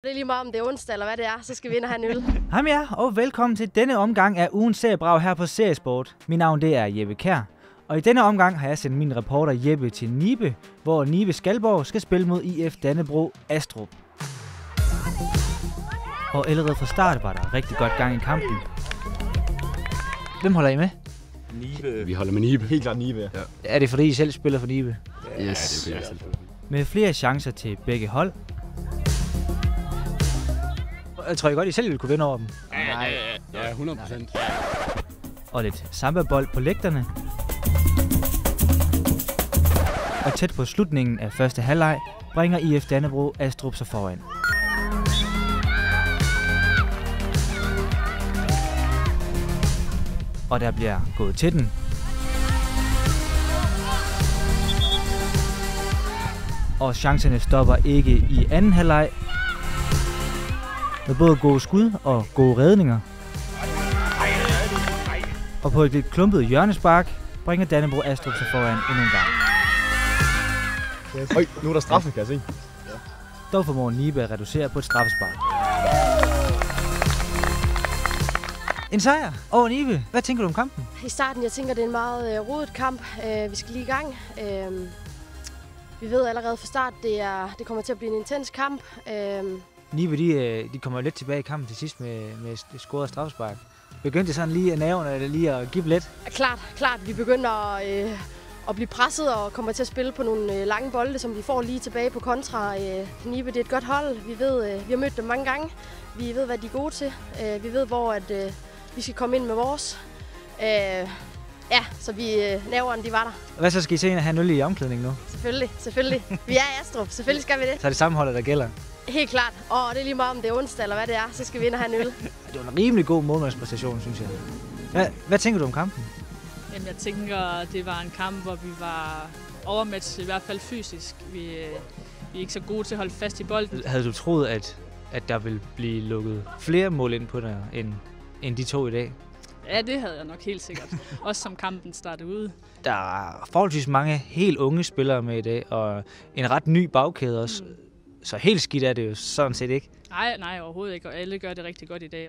Det er lige meget, om det er onsdag eller hvad det er, så skal vi ind og have en øl. Hej med jer, og velkommen til denne omgang af ugens seriebrag her på Seriesport. Mit navn det er Jeppe Kjær, og i denne omgang har jeg sendt min reporter Jeppe til Nibe, hvor Nibe Skalborg skal spille mod IF Dannebro Astrup. Og allerede fra start var der rigtig godt gang i kampen. Hvem holder I med? Nibe. Vi holder med Nibe. Helt klart Nibe, ja. Er det fordi I selv spiller for Nibe? Ja, yes. Det er fordi, Med flere chancer til begge hold. Jeg tror I godt, I selv ville kunne vinde over dem. Ja, 100%. Og lidt samba-bold på lægterne. Og tæt på slutningen af første halvleg bringer IF Dannebro Astrup sig foran. Og der bliver gået til den. Og chancerne stopper ikke i anden halvleg. Med både gode skud og gode redninger. Og på et lidt klumpet hjørnespark bringer Dannebro Astrup sig foran endnu en gang. Øj, nu er der straffe, kan jeg se. Dog formår Nibe at reducere på et straffespark. En sejr over Nibe. Hvad tænker du om kampen? I starten, jeg tænker, det er en meget rodet kamp. Vi skal lige i gang. Vi ved allerede fra start, det kommer til at blive en intens kamp. Nibe, de kommer lidt tilbage i kampen til sidst med scoret straffespark. Begyndte det sådan lige at nævne, eller lige at give lidt? Klart. Vi begynder at blive presset og kommer til at spille på nogle lange bolde, som vi får lige tilbage på kontra. Nibe, det er et godt hold. Vi har mødt dem mange gange. Vi ved, hvad de er gode til. Vi ved, hvor vi skal komme ind med vores. Så næverne, de var der. Hvad så skal I se have en øl i omklædningen nu? Selvfølgelig. Vi er i Astrup. Selvfølgelig skal vi det. Så er det sammenholdet, der gælder? Helt klart. Og det er lige meget, om det er onsdag eller hvad det er, så skal vi ind og have en øl. Det var en rimelig god målmandspræstation, synes jeg. Hvad tænker du om kampen? Jamen, jeg tænker, det var en kamp, hvor vi var overmatchet, i hvert fald fysisk. Vi er ikke så gode til at holde fast i bolden. Havde du troet, at der ville blive lukket flere mål ind på dig, end de to i dag? Ja, det havde jeg nok helt sikkert. Også som kampen startede ude. Der er forholdsvis mange helt unge spillere med i dag, og en ret ny bagkæde også. Så helt skidt er det jo sådan set ikke. Nej, overhovedet ikke, og alle gør det rigtig godt i dag.